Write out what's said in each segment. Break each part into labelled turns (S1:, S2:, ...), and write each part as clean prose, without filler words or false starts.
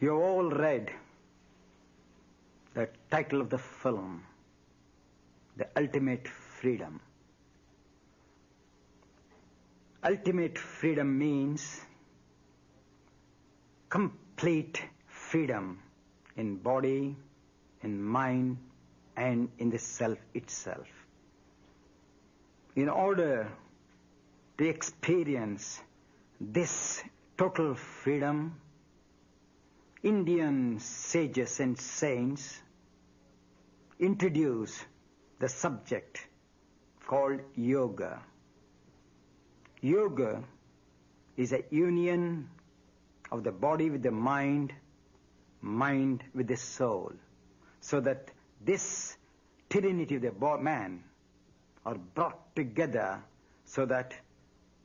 S1: You all read the title of the film, The Ultimate Freedom. Ultimate freedom means complete freedom in body, in mind, and in the self itself. In order to experience this total freedom, Indian sages and saints introduce the subject called yoga. Yoga is a union of the body with the mind, mind with the soul, so that this trinity of the man are brought together so that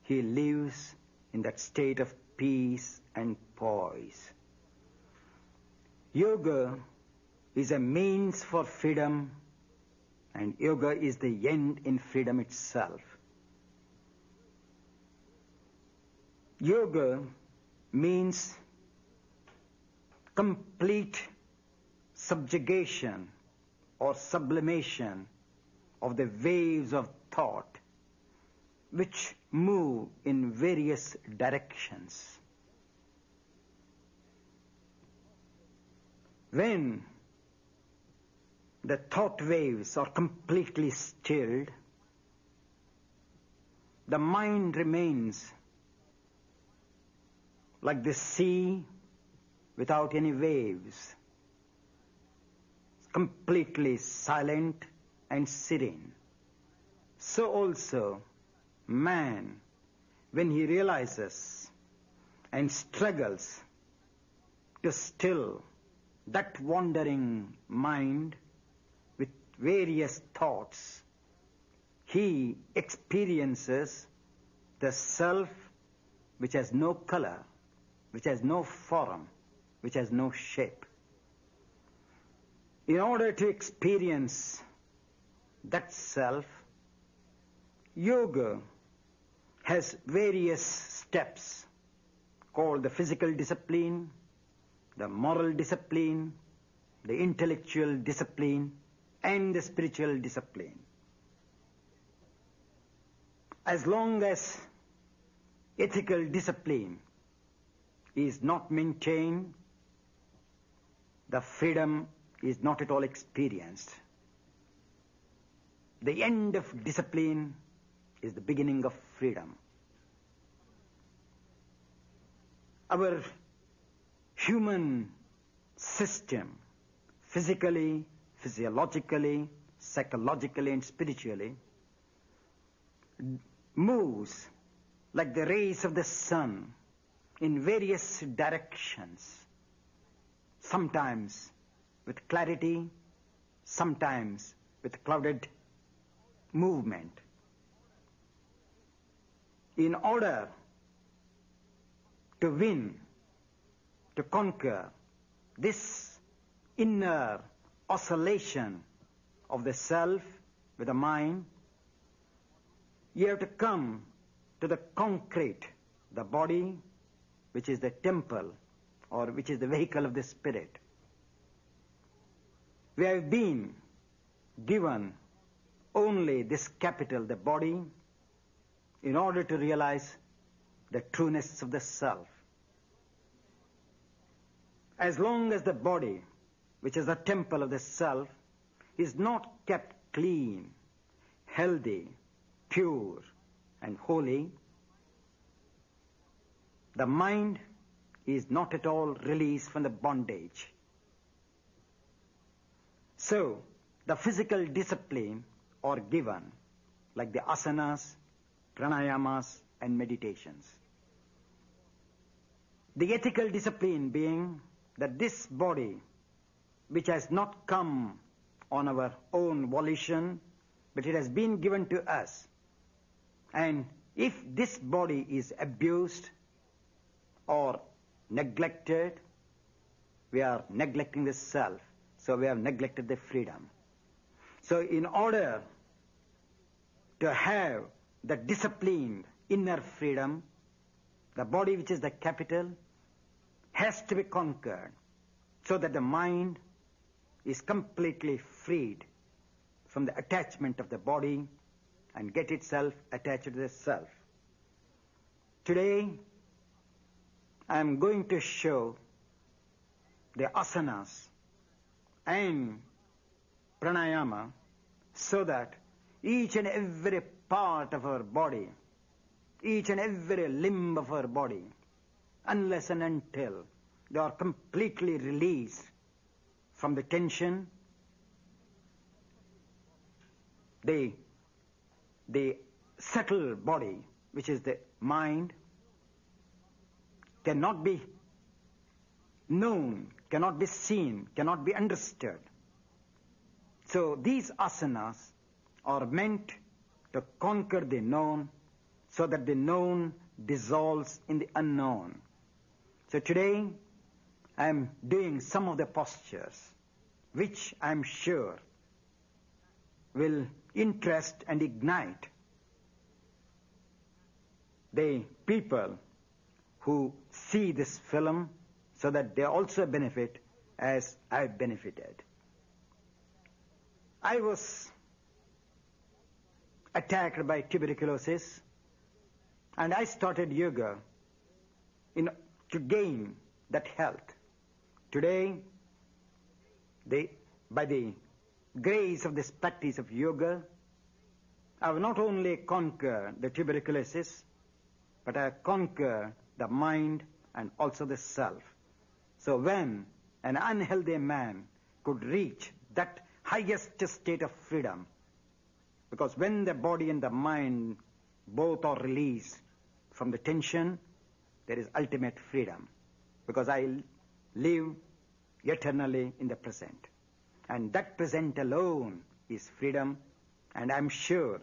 S1: he lives in that state of peace and poise. Yoga is a means for freedom, and yoga is the end in freedom itself. Yoga means complete subjugation or sublimation of the waves of thought which move in various directions. When the thought waves are completely stilled, the mind remains like the sea without any waves, completely silent and serene. So also man, when he realizes and struggles to still that wandering mind with various thoughts, he experiences the self which has no color, which has no form, which has no shape. In order to experience that self, yoga has various steps called the physical discipline, the moral discipline, the intellectual discipline, and the spiritual discipline. As long as ethical discipline is not maintained, the freedom is not at all experienced. The end of discipline is the beginning of freedom. Our human system, physically, physiologically, psychologically, and spiritually, moves like the rays of the sun in various directions, sometimes with clarity, sometimes with clouded movement. In order to win, to conquer this inner oscillation of the self with the mind, you have to come to the concrete, the body, which is the temple or which is the vehicle of the spirit. We have been given only this capital, the body, in order to realize the trueness of the self. As long as the body, which is the temple of the self, is not kept clean, healthy, pure, and holy, the mind is not at all released from the bondage. So, the physical discipline are given, like the asanas, pranayamas, and meditations. The ethical discipline being that this body, which has not come on our own volition, but it has been given to us. And if this body is abused or neglected, we are neglecting the self, so we have neglected the freedom. So in order to have the disciplined inner freedom, the body, which is the capital, has to be conquered. so that the mind is completely freed from the attachment of the body and get itself attached to the self. Today, I am going to show the asanas and pranayama so that each and every part of our body, each and every limb of our body, unless and until they are completely released from the tension, the subtle body, which is the mind, cannot be known, cannot be seen, cannot be understood. So these asanas are meant to conquer the known so that the known dissolves in the unknown. So today I am doing some of the postures which I am sure will interest and ignite the people who see this film so that they also benefit as I benefited. I was attacked by tuberculosis and I started yoga to gain that health. Today, by the grace of this practice of yoga, I have not only conquered the tuberculosis, but I have conquered the mind and also the self. So when an unhealthy man could reach that highest state of freedom, because when the body and the mind both are released from the tension, there is ultimate freedom, because I live eternally in the present. And that present alone is freedom, and I'm sure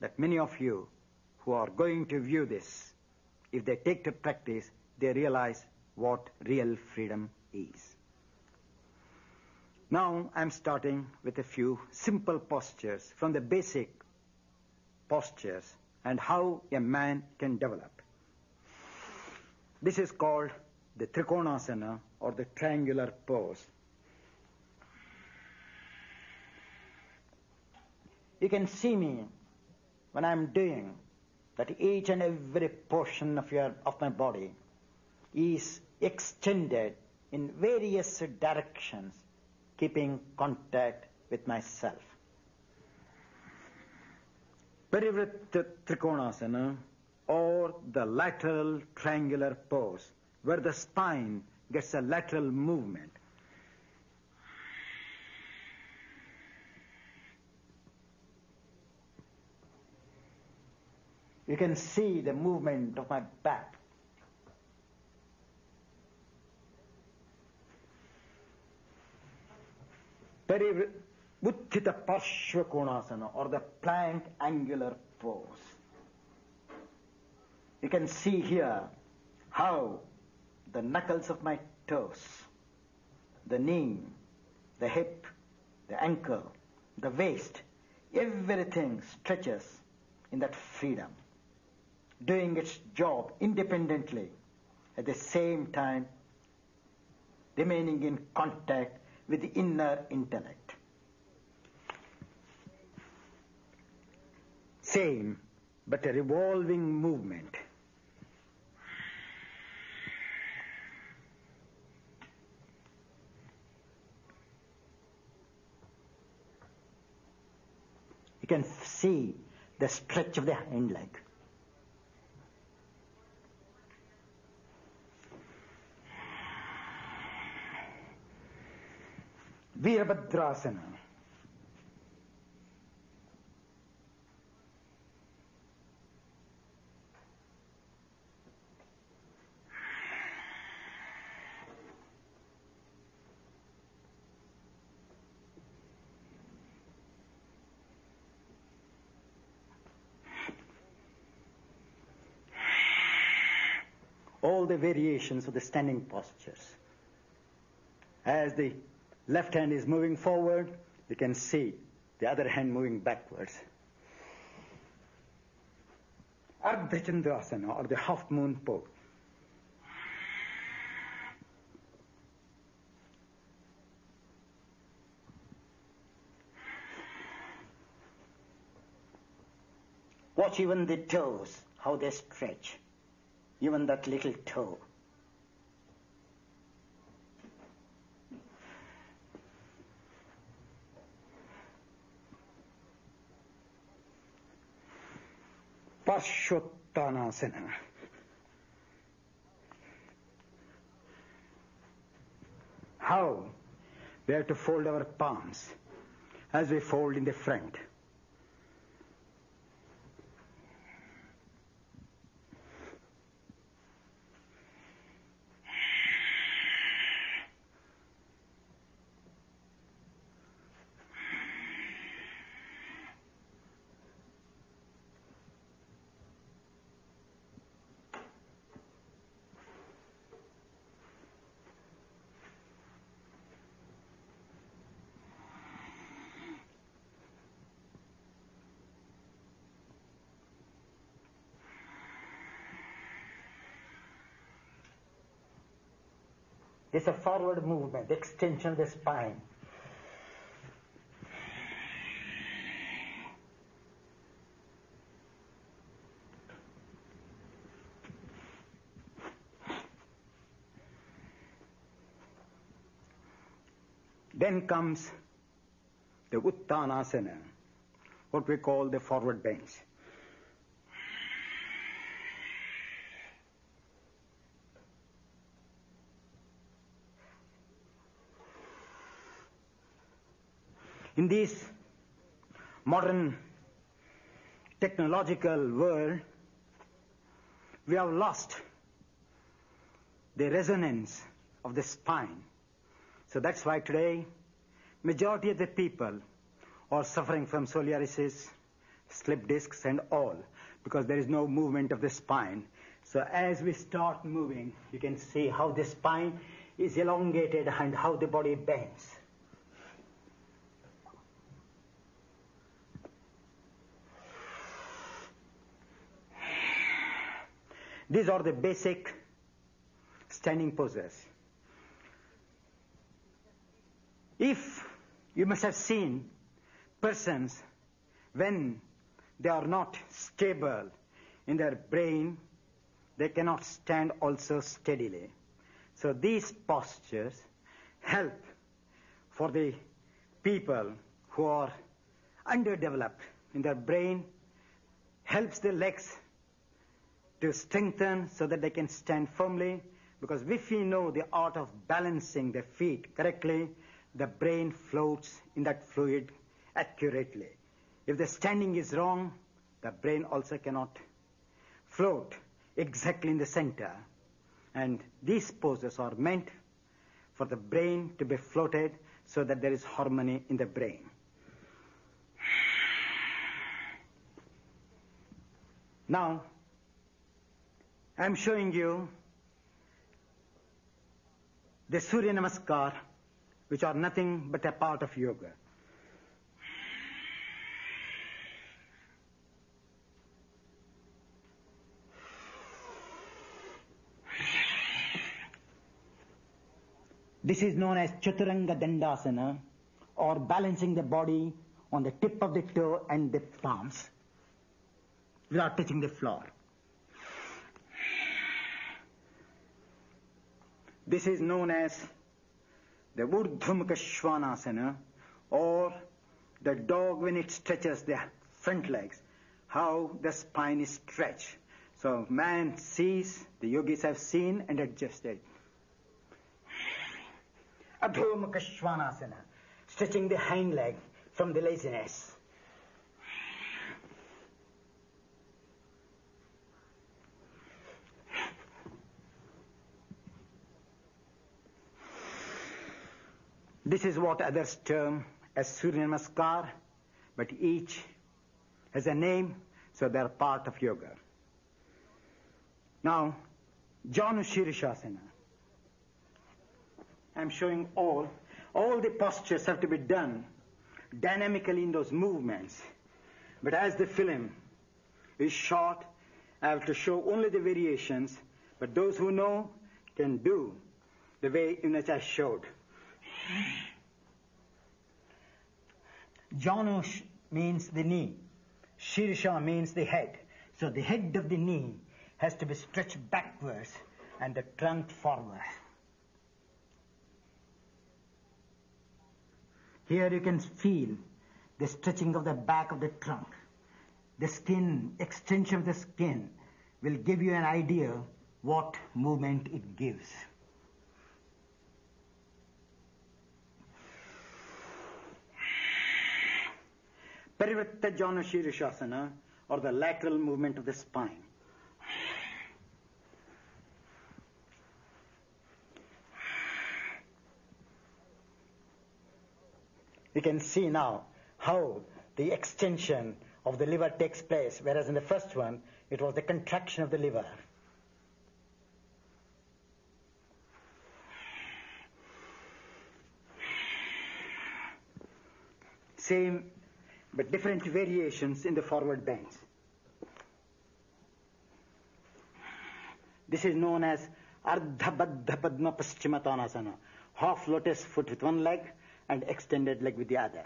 S1: that many of you who are going to view this, if they take to practice, they realize what real freedom is. Now I'm starting with a few simple postures from the basic postures and how a man can develop. This is called the Trikonasana or the triangular pose. You can see me when I'm doing that each and every portion of my body is extended in various directions, keeping contact with myself. Parivritta Trikonasana or the lateral triangular pose, where the spine gets a lateral movement. You can see the movement of my back. Uttita Parshva Konasana or the plank angular pose. You can see here how the knuckles of my toes, the knee, the hip, the ankle, the waist, everything stretches in that freedom, doing its job independently, at the same time remaining in contact with the inner intellect. Same, but a revolving movement. You can see the stretch of the hind leg. Virabhadrasana. All the variations of the standing postures. As the left hand is moving forward, you can see the other hand moving backwards. Ardha Chandrasana or the half moon pose.
S2: Watch even the toes, how they stretch, even that little toe.
S1: Parshottanasana. How? We have to fold our palms as we fold in the front.
S2: It's a forward movement, extension of the spine.
S1: Then comes the Uttanasana, what we call the forward bench. In this modern technological world, we have lost the resonance of the spine. So that's why today, majority of the people are suffering from psoriasis, slip discs and all, because there is no movement of the spine. So as we start moving, you can see how the spine is elongated and how the body bends. These are the basic standing poses. If you must have seen persons when they are not stable in their brain, they cannot stand also steadily. So these postures help for the people who are underdeveloped in their brain, helps the legs to strengthen so that they can stand firmly, because if we know the art of balancing the feet correctly, the brain floats in that fluid accurately. If the standing is wrong, the brain also cannot float exactly in the center. And these poses are meant for the brain to be floated so that there is harmony in the brain. Now, I'm showing you the Surya Namaskar, which are nothing but a part of yoga. This is known as Chaturanga Dandasana, or balancing the body on the tip of the toe and the palms without touching the floor. This is known as the Urdhva Mukha Svanasana, or the dog when it stretches the front legs, how the spine is stretched. So man sees, the yogis have seen and adjusted. Urdhva Mukha Svanasana, stretching the hind leg from the laziness. This is what others term as Surya Namaskar, but each has a name, so they are part of yoga. Now, Janu Shirishasana. I'm showing all the postures have to be done dynamically in those movements. But as the film is short, I have to show only the variations, but those who know can do the way in which I showed. Janu means the knee, Shirsha means the head. So the head of the knee has to be stretched backwards and the trunk forward. Here you can feel the stretching of the back of the trunk. The skin, extension of the skin will give you an idea what movement it gives. Parivrittajana Shirishasana, or the lateral movement of the spine. You can see now how the extension of the liver takes place, whereas in the first one, it was the contraction of the liver. Same, but different variations in the forward bends. This is known as Ardha Baddha Padma Paschimottanasana, half lotus foot with one leg and extended leg with the other.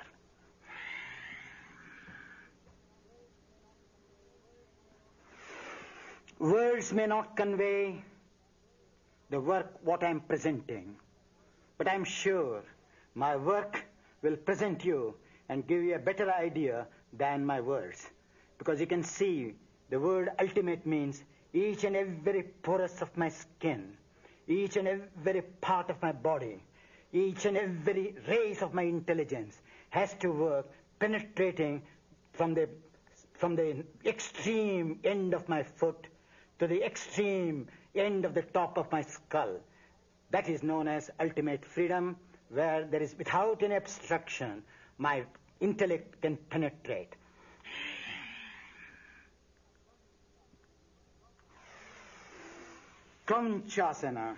S1: Words may not convey the work what I am presenting, but I am sure my work will present you and give you a better idea than my words. Because you can see the word ultimate means each and every porous of my skin, each and every part of my body, each and every race of my intelligence has to work penetrating from the extreme end of my foot to the extreme end of the top of my skull. That is known as ultimate freedom, where there is, without any obstruction, my intellect can penetrate. Kronchasana.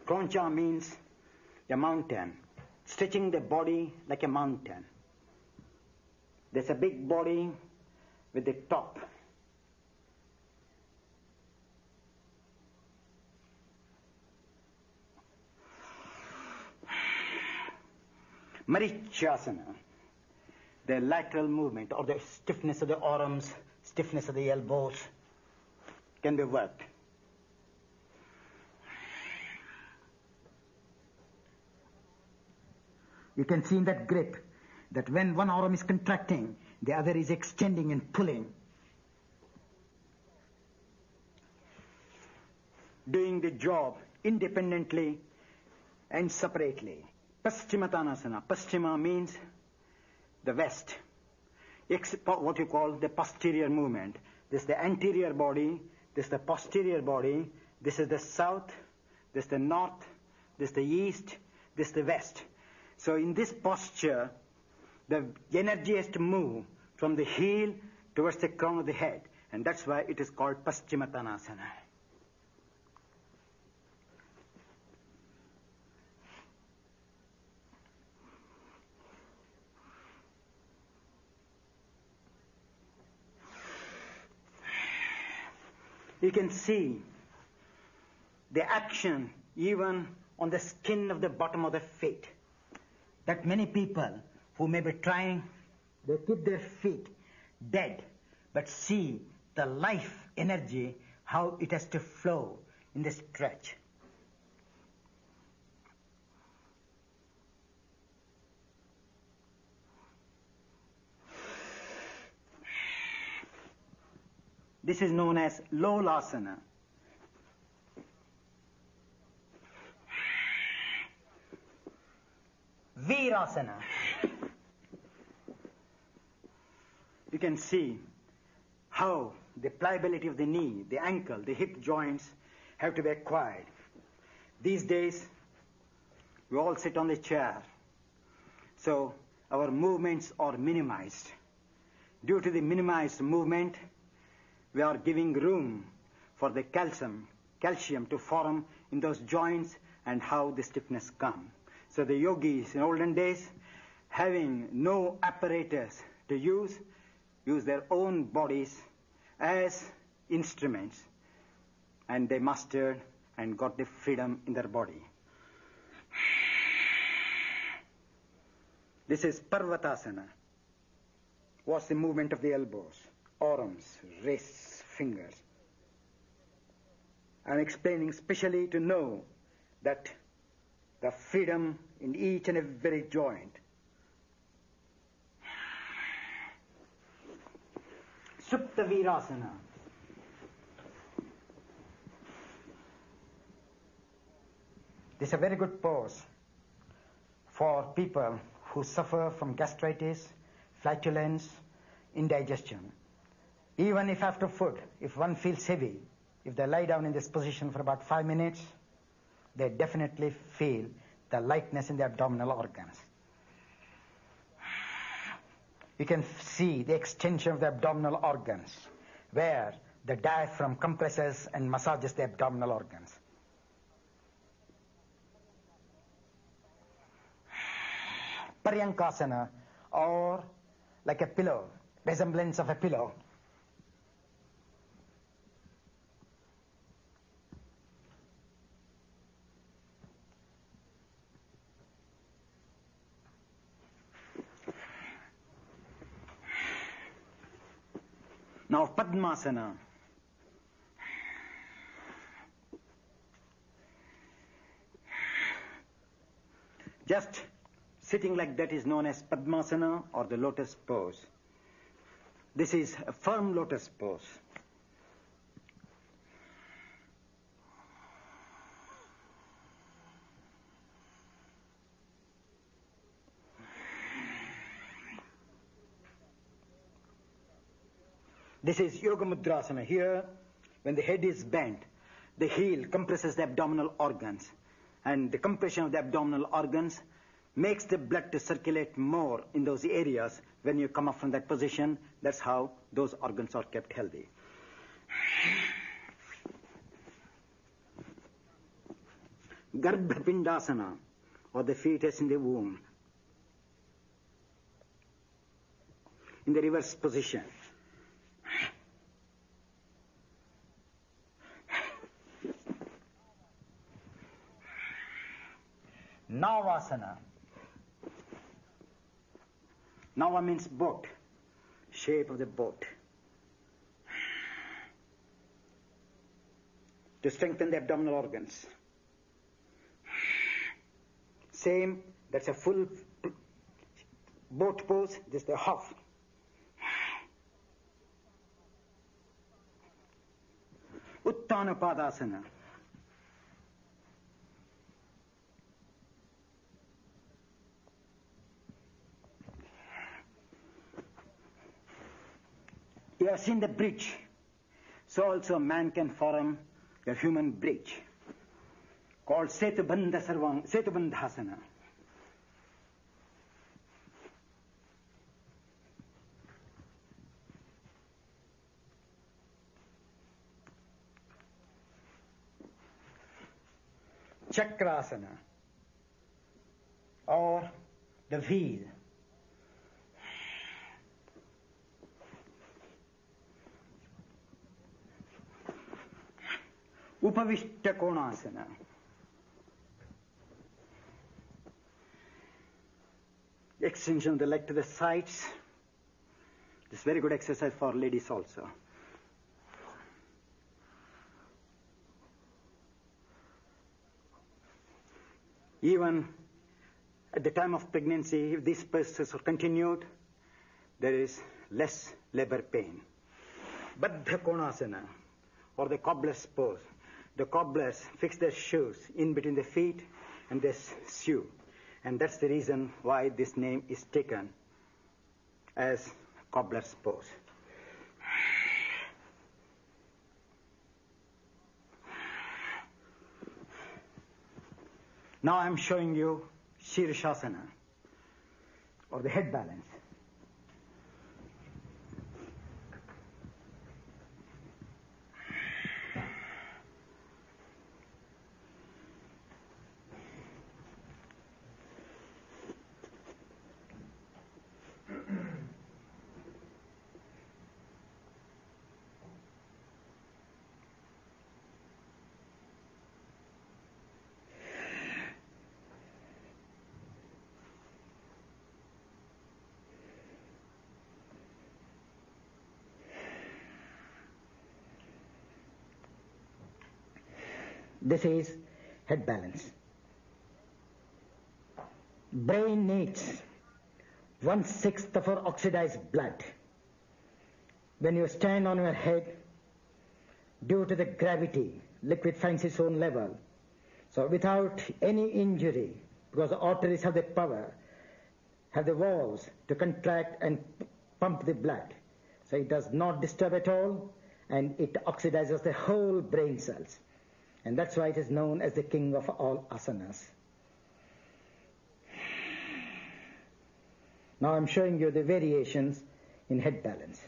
S1: Kroncha means a mountain, stretching the body like a mountain. There's a big body with the top. Marichasana, the lateral movement or the stiffness of the arms, stiffness of the elbows can be worked. You can see in that grip that when one arm is contracting, the other is extending and pulling. Doing the job independently and separately. Paschimottanasana. Paschima means the west. What you call the posterior movement. This is the anterior body, this is the posterior body, this is the south, this is the north, this is the east, this is the west. So in this posture, the energy has to move from the heel towards the crown of the head. And that's why it is called Paschimottanasana. You can see the action even on the skin of the bottom of the feet. That many people who may be trying, they keep their feet dead, but see the life energy, how it has to flow in the stretch. This is known as Lolasana. Virasana. You can see how the pliability of the knee, the ankle, the hip joints have to be acquired. These days, we all sit on the chair, so our movements are minimized. Due to the minimized movement, we are giving room for the calcium to form in those joints and how the stiffness comes. So the yogis in olden days, having no apparatus to use their own bodies as instruments, and they mastered and got the freedom in their body. This is Parvatasana. Watch the movement of the elbows, arms, wrists, fingers. I'm explaining specially to know that the freedom in each and every joint. Supta Virasana. This is a very good pose for people who suffer from gastritis, flatulence, indigestion. Even if after food, if one feels heavy, if they lie down in this position for about 5 minutes, they definitely feel the lightness in the abdominal organs. You can see the extension of the abdominal organs, where the diaphragm compresses and massages the abdominal organs. Paryankasana, or like a pillow, resemblance of a pillow. Now Padmasana. Just sitting like that is known as Padmasana or the lotus pose. This is a firm lotus pose. This is Yoga Mudrasana. Here, when the head is bent, the heel compresses the abdominal organs. And the compression of the abdominal organs makes the blood to circulate more in those areas. When you come up from that position, that's how those organs are kept healthy. Garbhapindasana, or the fetus in the womb. In the reverse position. Navasana. Nava means boat, shape of the boat. To strengthen the abdominal organs. Same, that's a full boat pose, this is the half. Uttana Padasana. You have seen the bridge. So also man can form a human bridge called Setubandhasana. Chakrasana, or the wheel. Upavishta Konasana. Extension of the leg to the sides. This is very good exercise for ladies also. Even at the time of pregnancy, if these processes are continued, there is less labor pain. Baddha Konasana, or the cobbler's pose. The cobblers fix their shoes in between the feet and they sew. And that's the reason why this name is taken as cobbler's pose. Now I'm showing you Shirshasana, or the head balance.
S3: This is head balance. Brain needs 1/6 of our oxidized blood. When you stand on your head, due to the gravity, liquid finds its own level. So without any injury, because the arteries have the power, have the valves to contract and pump the blood. So it does not disturb at all, and it oxidizes the whole brain cells. And that's why it is known as the king of all asanas. Now I'm showing you the variations in head balance.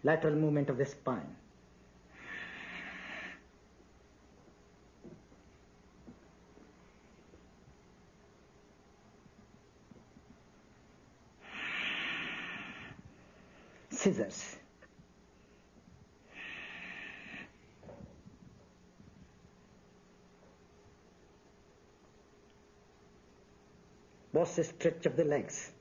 S3: Lateral movement of the spine. Scissors. What's the stretch of the legs?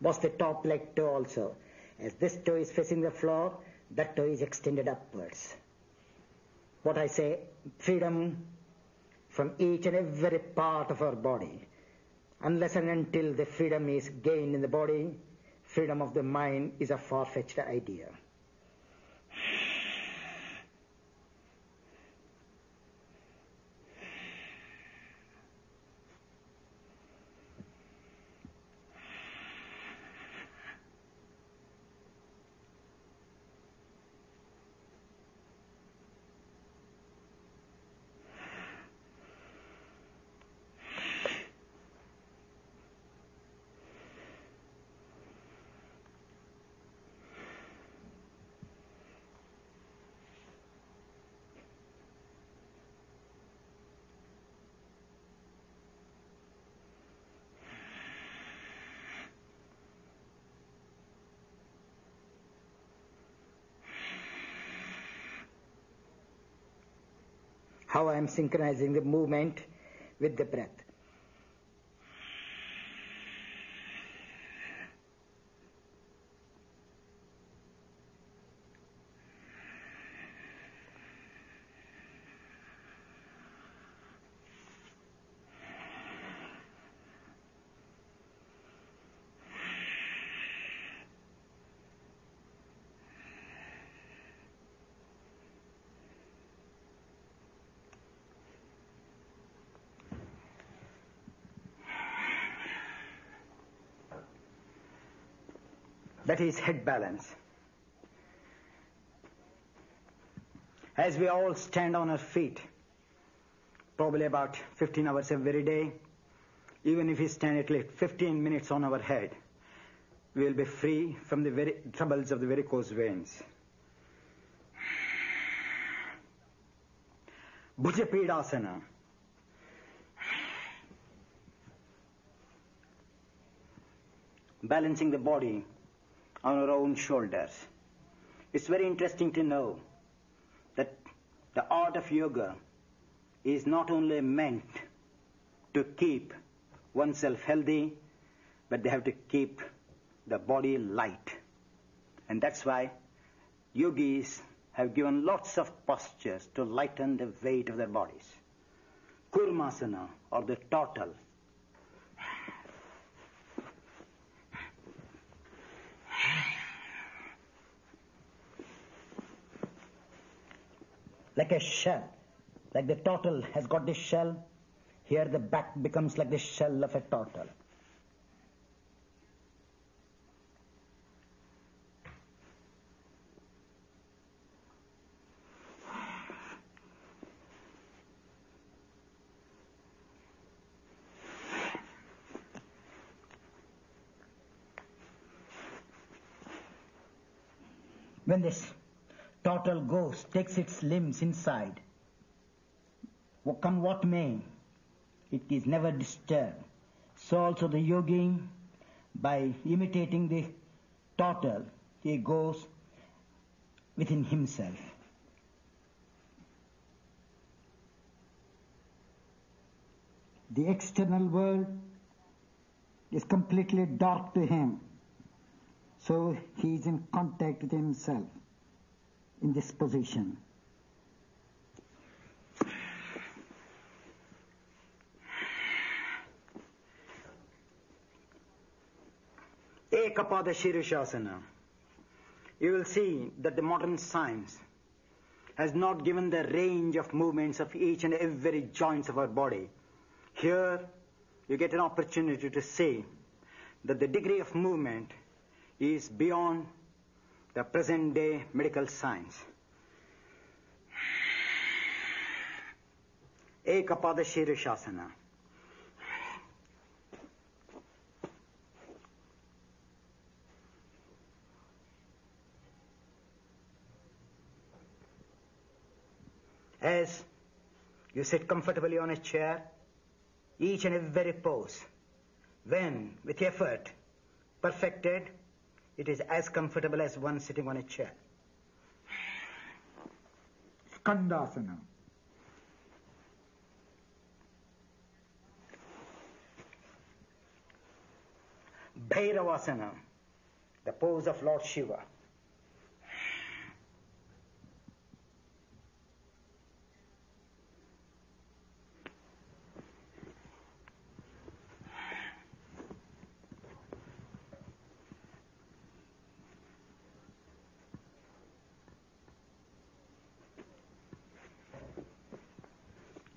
S3: Was the top leg toe also. As this toe is facing the floor, that toe is extended upwards. What I say, freedom from each and every part of our body. Unless and until the freedom is gained in the body, freedom of the mind is a far-fetched idea. How I am synchronizing the movement with the breath. That is head balance. As we all stand on our feet, probably about 15 hours every day, even if we stand at least 15 minutes on our head, we will be free from the very troubles of the varicose veins. Bhujapedasana. Balancing the body on our own shoulders. It's very interesting to know that the art of yoga is not only meant to keep oneself healthy, but they have to keep the body light. And that's why yogis have given lots of postures to lighten the weight of their bodies. Kurmasana, or the turtle. Like a shell. Like the turtle has got this shell, here the back becomes like the shell of a turtle. When this total ghost takes its limbs inside, come what may, it is never disturbed. So also the yogi, by imitating the total, he goes within himself. The external world is completely dark to him. So he is in contact with himself in this position.
S1: Ekapada Shirishasana. You will see that the modern science has not given the range of movements of each and every joints of our body. Here you get an opportunity to say that the degree of movement is beyond the present day medical science. Ekapada Shirishasana. As you sit comfortably on a chair, each and every pose, when with effort perfected, it is as comfortable as one sitting on a chair.
S3: Skandasana.
S1: Bhairavasana, the pose of Lord Shiva.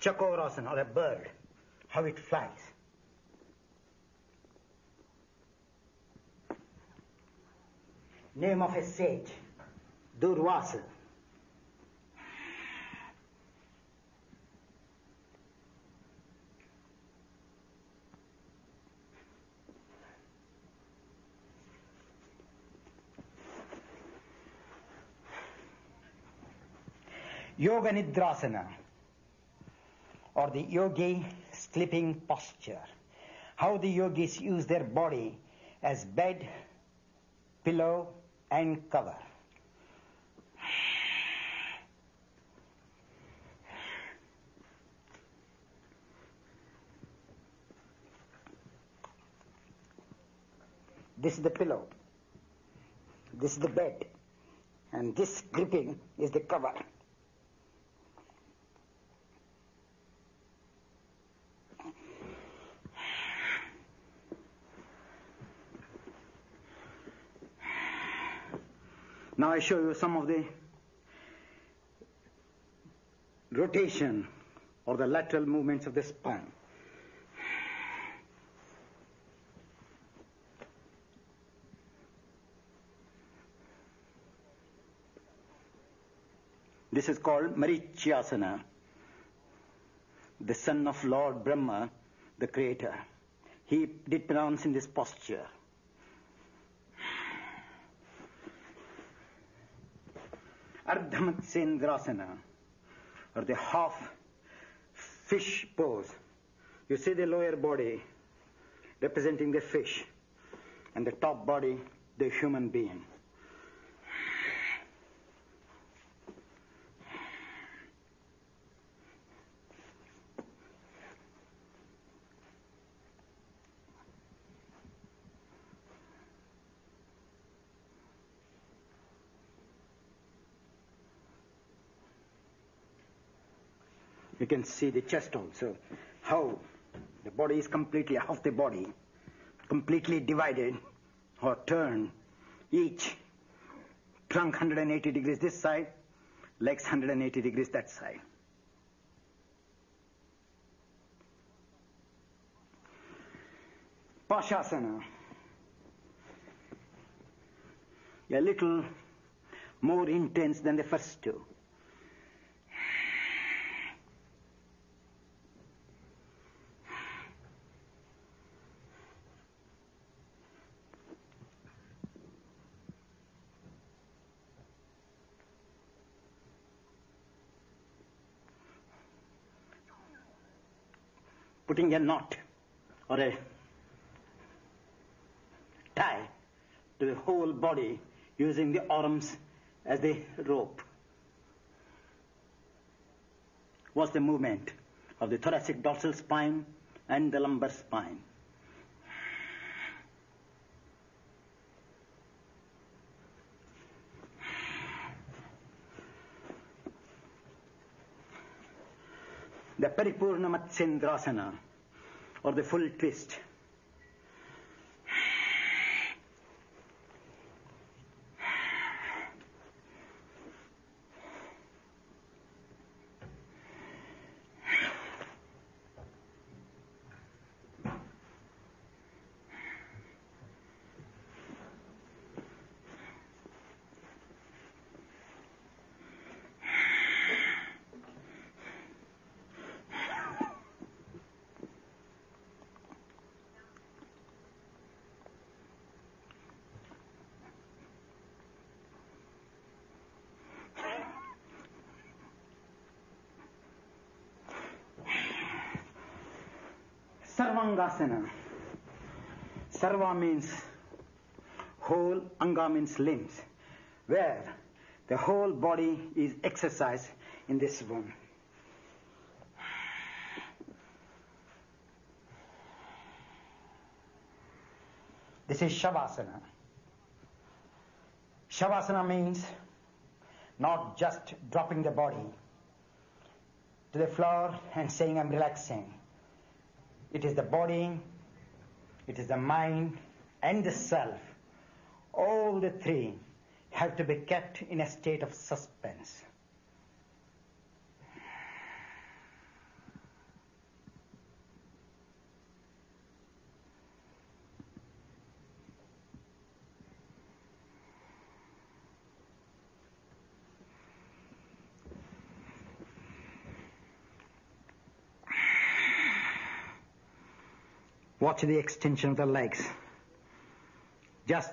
S1: Chakorasana, or a bird, how it flies. Name of a sage, Durvasa. Yoga Nidrasana, or the yogi sleeping posture. How the yogis use their body as bed, pillow, and cover. This is the pillow, this is the bed, and this gripping is the cover. Now I show you some of the rotation or the lateral movements of the spine. This is called Marichyasana, the son of Lord Brahma, the creator. He did pronounce in this posture. Ardhamatsendrasana, or the half fish pose. You see the lower body representing the fish and the top body the human being. You can see the chest also, how the body is completely, half the body, completely divided or turned, each trunk 180 degrees this side, legs 180 degrees that side. Pashasana, a little more intense than the first two.
S2: putting a knot or a tie to the whole body using the arms as the rope. Was the movement of the thoracic dorsal spine and the lumbar spine. The Paripurna Matsyendrasana, or the full twist. Sarvangasana. Sarva means whole, anga means limbs, where the whole body is exercised in this one. This is Shavasana. Shavasana means not just dropping the body to the floor and saying I'm relaxing. It is the body, it is the mind, and the self. All the three have to be kept in a state of suspense. Watch the extension of the legs. Just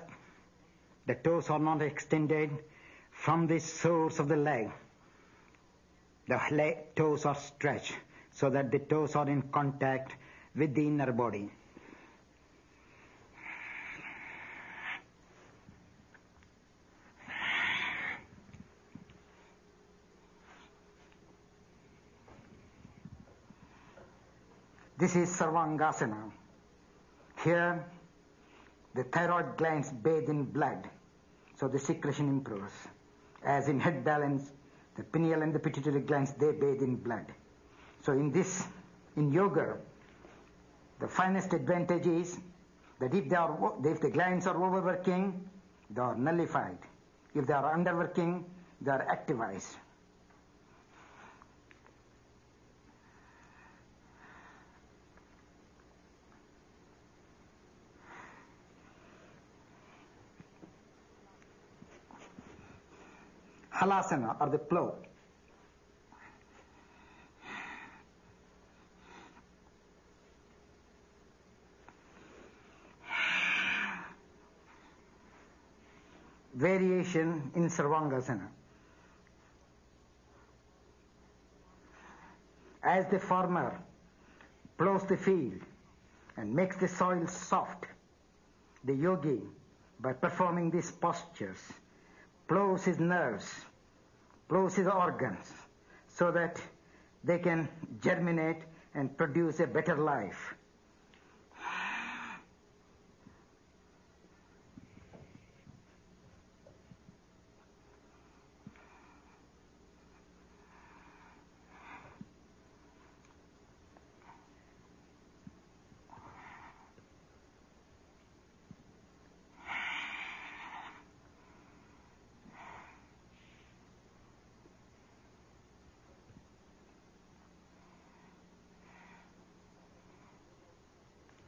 S2: the toes are not extended from the source of the leg. The toes are stretched so that the toes are in contact with the inner body. This is Sarvangasana. Here, the thyroid glands bathe in blood, so the secretion improves. As in head balance, the pineal and the pituitary glands, they bathe in blood. So in yoga, the finest advantage is that if the glands are overworking, they are nullified. If they are underworking, they are activized. Halasana, or the plow. Variation in Sarvangasana. As the farmer plows the field and makes the soil soft, the yogi, by performing these postures, plows his nerves, plows his organs, so that they can germinate and produce a better life.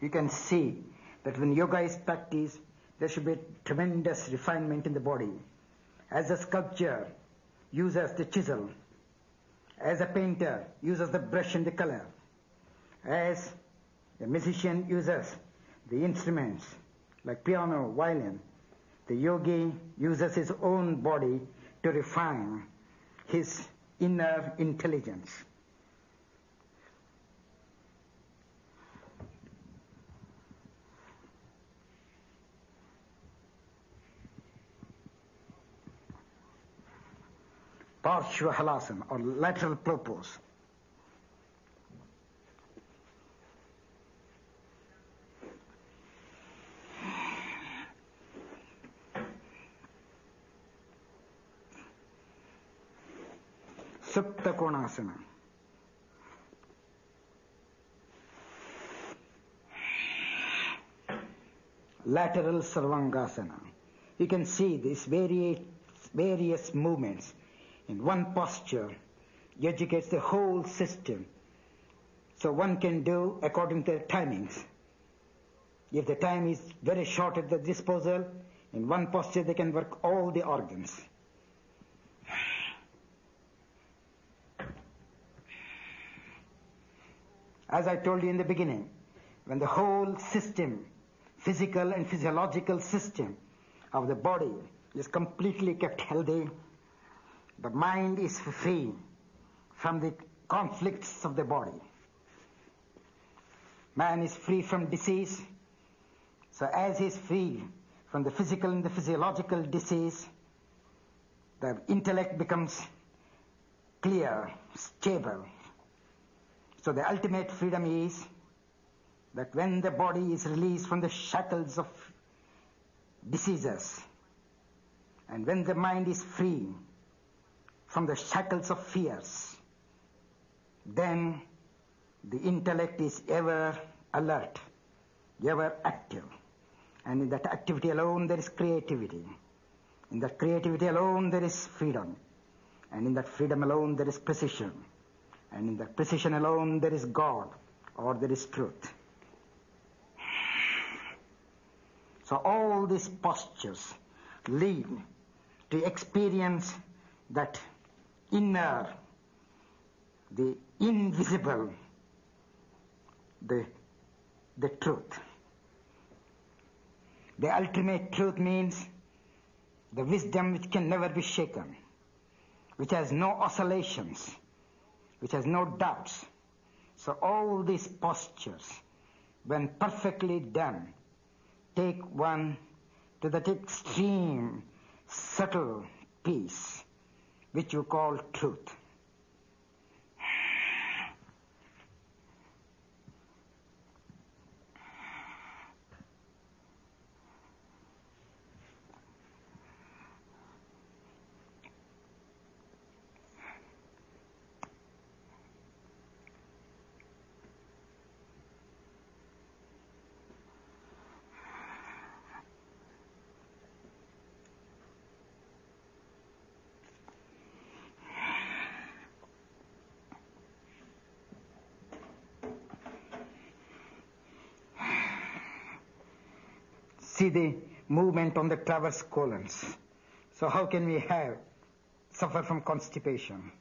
S2: You can see that when yoga is practiced, there should be tremendous refinement in the body. As a sculptor uses the chisel, as a painter uses the brush and the color, as a musician uses the instruments like piano, violin, the yogi uses his own body to refine his inner intelligence. Parshva Halasana or lateral purpose. Supta Konasana. Lateral Sarvangasana. You can see these various movements in one posture. Educates the whole system. So one can do according to the timings. If the time is very short at the disposal, in one posture they can work all the organs. As I told you in the beginning, when the whole system, physical and physiological system of the body is completely kept healthy, the mind is free from the conflicts of the body. Man is free from disease. So as he is free from the physical and the physiological disease, the intellect becomes clear, stable. So the ultimate freedom is that when the body is released from the shackles of diseases, and when the mind is free from the shackles of fears, then the intellect is ever alert, ever active. And in that activity alone there is creativity. In that creativity alone there is freedom. And in that freedom alone there is precision. And in that precision alone there is God, or there is truth. So all these postures lead to experience that inner, the invisible, the truth. The ultimate truth means the wisdom which can never be shaken, which has no oscillations, which has no doubts. So all these postures, when perfectly done, take one to that extreme, subtle peace, which you call truth. See the movement on the transverse colons. So how can we suffer from constipation?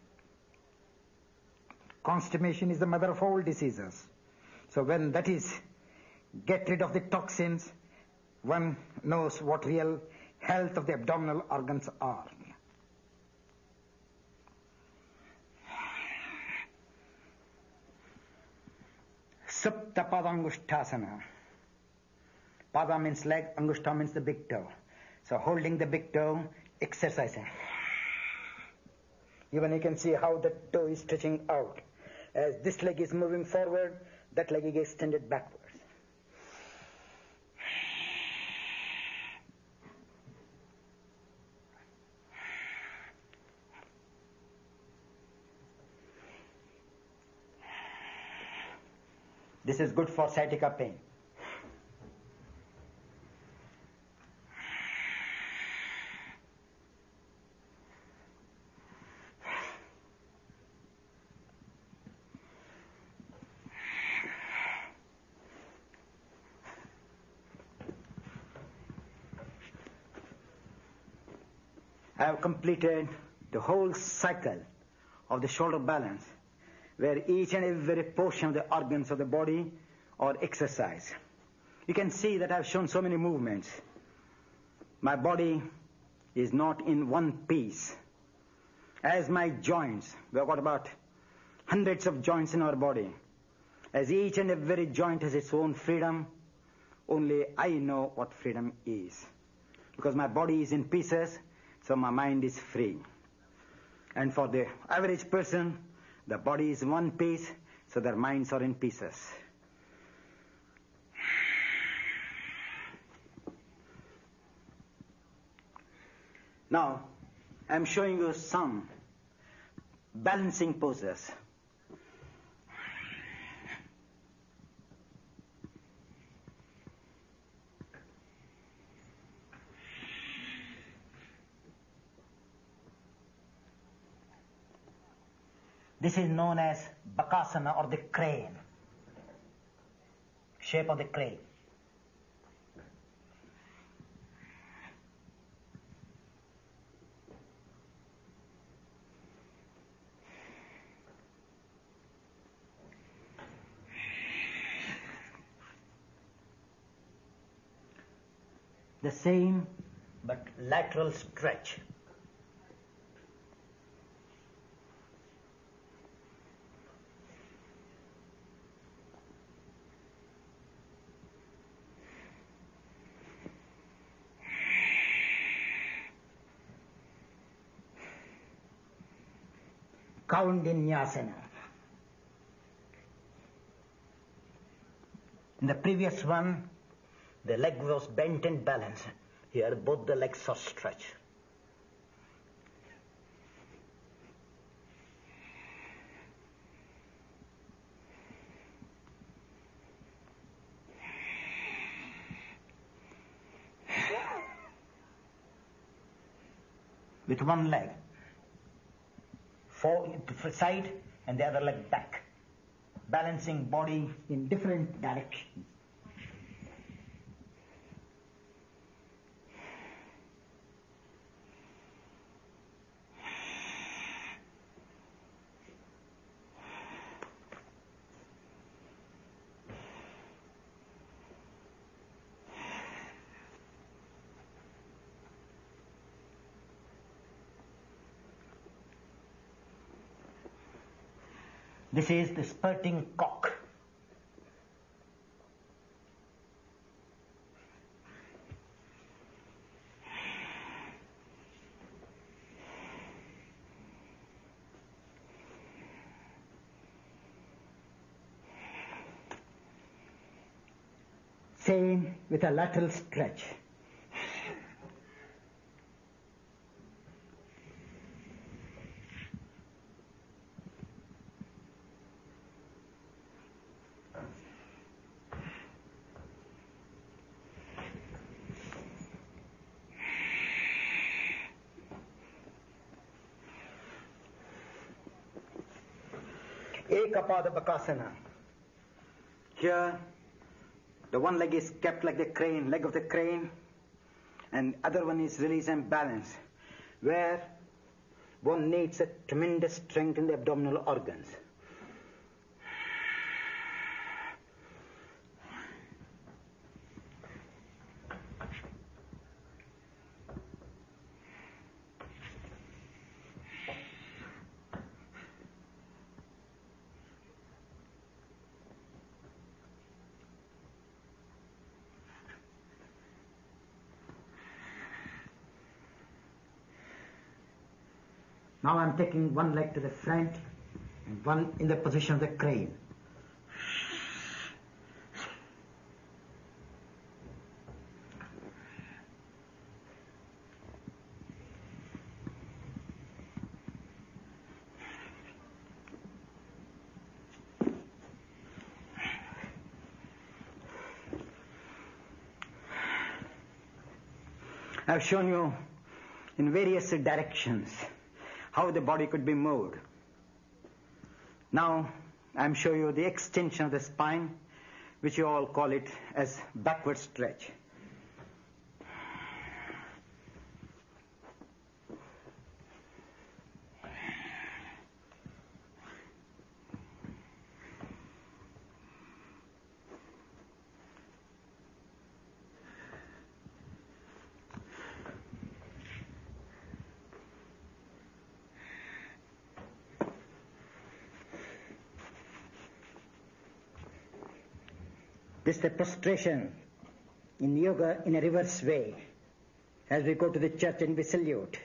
S2: Constipation is the mother of all diseases. So when that is, get rid of the toxins, one knows what real health of the abdominal organs are. Supta Padangushtasana. Pada means leg, Angushta means the big toe. So holding the big toe, exercising. Even you can see how the toe is stretching out. As this leg is moving forward, that leg is extended backwards. This is good for sciatica pain. I have completed the whole cycle of the shoulder balance, where each and every portion of the organs of the body are exercised. You can see that I have shown so many movements. My body is not in one piece. As my joints, we have got about hundreds of joints in our body. As each and every joint has its own freedom, only I know what freedom is. Because my body is in pieces, so my mind is free.
S1: And for the average person, the body is one piece, so their minds are in pieces. Now, I'm showing you some balancing poses. This is known as Bakasana, or the crane, shape of the crane. The same but lateral stretch. Kaundinyasana. In the previous one, the leg was bent and balanced. Here, both the legs are stretched. With one leg side and the other leg back, balancing body in different directions. This is the spurting cock. Same with a lateral stretch. Ekapada Bakasana. Here, the one leg is kept like the crane, leg of the crane, and other one is released and balanced, where one needs a tremendous strength in the abdominal organs. Now I'm taking one leg to the front and one in the position of the crane. I've shown you in various directions how the body could be moved. Now, I'm showing you the extension of the spine, which you all call it as backward stretch. This is the prostration in yoga in a reverse way. As we go to the church and we salute,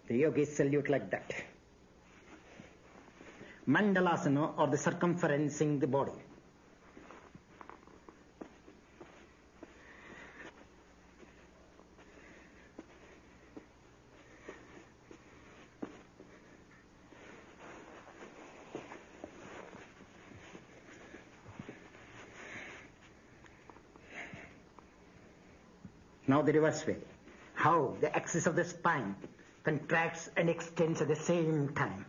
S1: the yogis salute like that.
S3: Mandalasana, or the circumferencing the body. Now the reverse way. How the axis of the spine contracts and extends at the same time.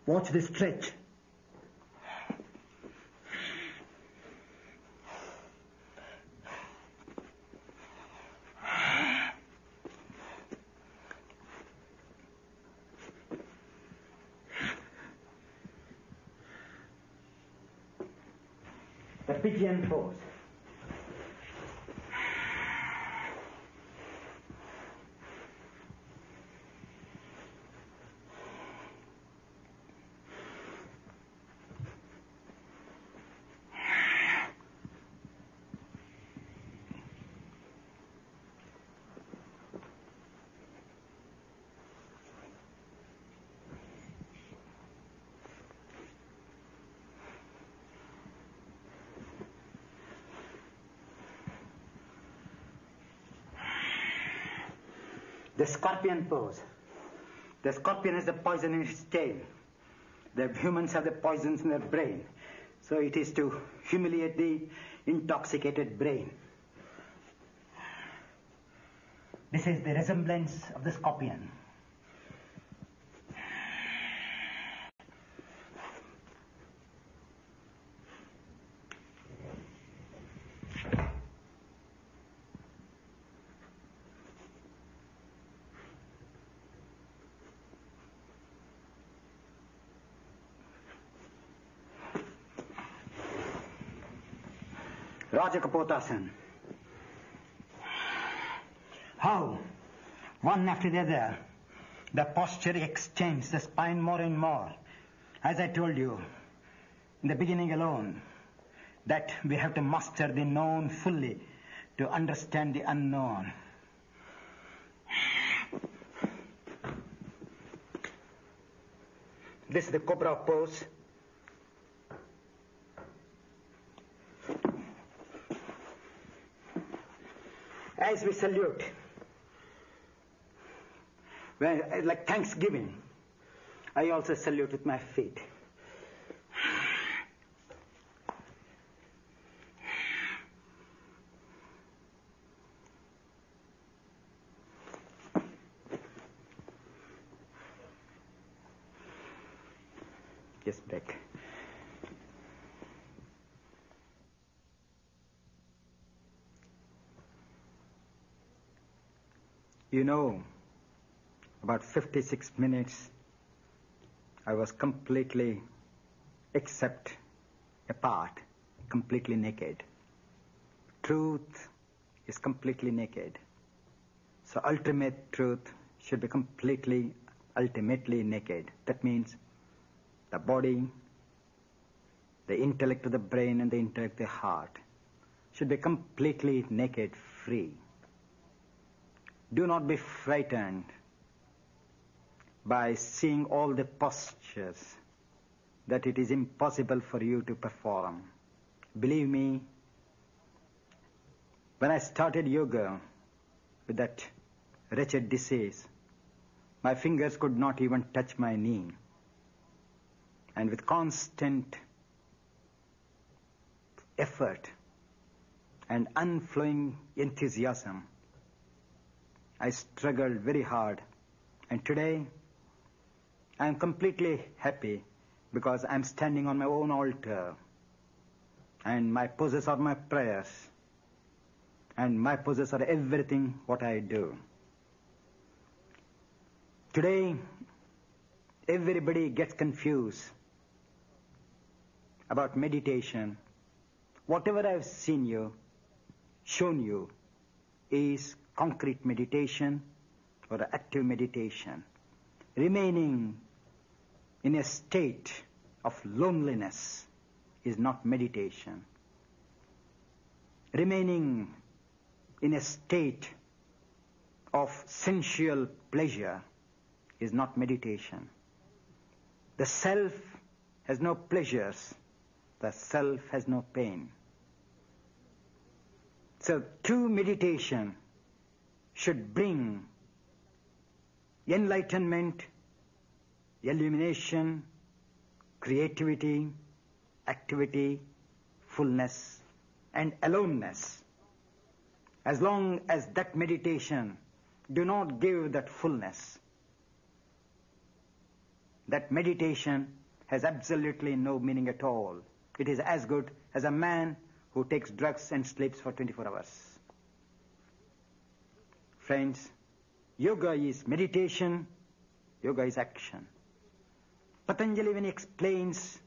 S3: Watch the stretch. The pigeon pose. The scorpion pose. The scorpion has the poison in its tail. The humans have the poisons in their brain. So it is to humiliate the intoxicated brain. This is the resemblance of the scorpion. Rajakapotasana. How, one after the other, the posture extends the spine more and more. As I told you in the beginning alone, that we have to master the known fully to understand the unknown. This is the cobra pose. As we salute, like Thanksgiving, I also salute with my feet. Yes, back. You know, about 56 minutes, I was completely, except a part, completely naked. Truth is completely naked. So ultimate truth should be completely, ultimately naked. That means the body, the intellect of the brain, and the intellect of the heart should be completely naked, free. Do not be frightened by seeing all the postures that it is impossible for you to perform. Believe me, when I started yoga with that wretched disease, my fingers could not even touch my knee. And with constant effort and unflowing enthusiasm, I struggled very hard. And today, I am completely happy because I am standing on my own altar. And my poses are my prayers. And my poses are everything what I do.
S1: Today, everybody gets confused about meditation. Whatever I've shown you, is concrete meditation or active meditation. Remaining in a state of loneliness is not meditation. Remaining in a state of sensual pleasure is not meditation. The self has no pleasures. The self has no pain. So true meditation should bring enlightenment, illumination, creativity, activity, fullness, and aloneness. As long as that meditation do not give that fullness, that meditation has absolutely no meaning at all. It is as good as a man who takes drugs and sleeps for 24 hours. Friends, yoga is meditation, yoga is action. Patanjali, when he explains,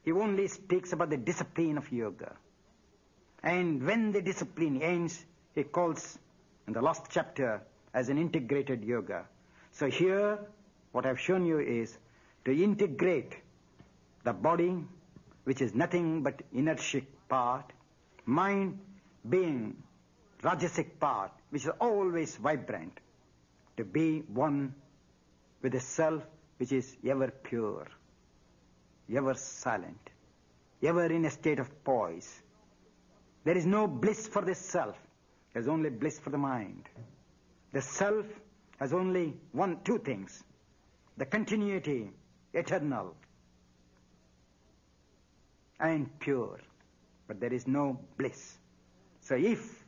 S1: he only speaks about the discipline of yoga. And when the discipline ends, he calls in the last chapter as an integrated yoga. So here, what I've shown you is to integrate the body, which is nothing but inertic part, mind being rajasic part, which is always vibrant, to be one with the self, which is ever pure, ever silent, ever in a state of poise. There is no bliss for the self. There is only bliss for the mind. The self has only two things: the continuity, eternal, and pure. But there is no bliss. So if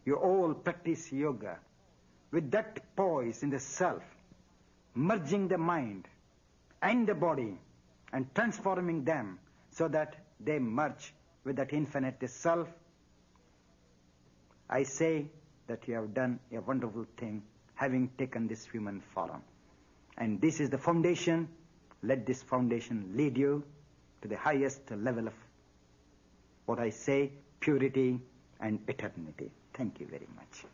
S1: you all practice yoga with that poise in the self, merging the mind and the body and transforming them so that they merge with that infinite, the self, I say that you have done a wonderful thing, having taken this human form. And this is the foundation. Let this foundation lead you to the highest level of what I say, purity and eternity. Thank you very much.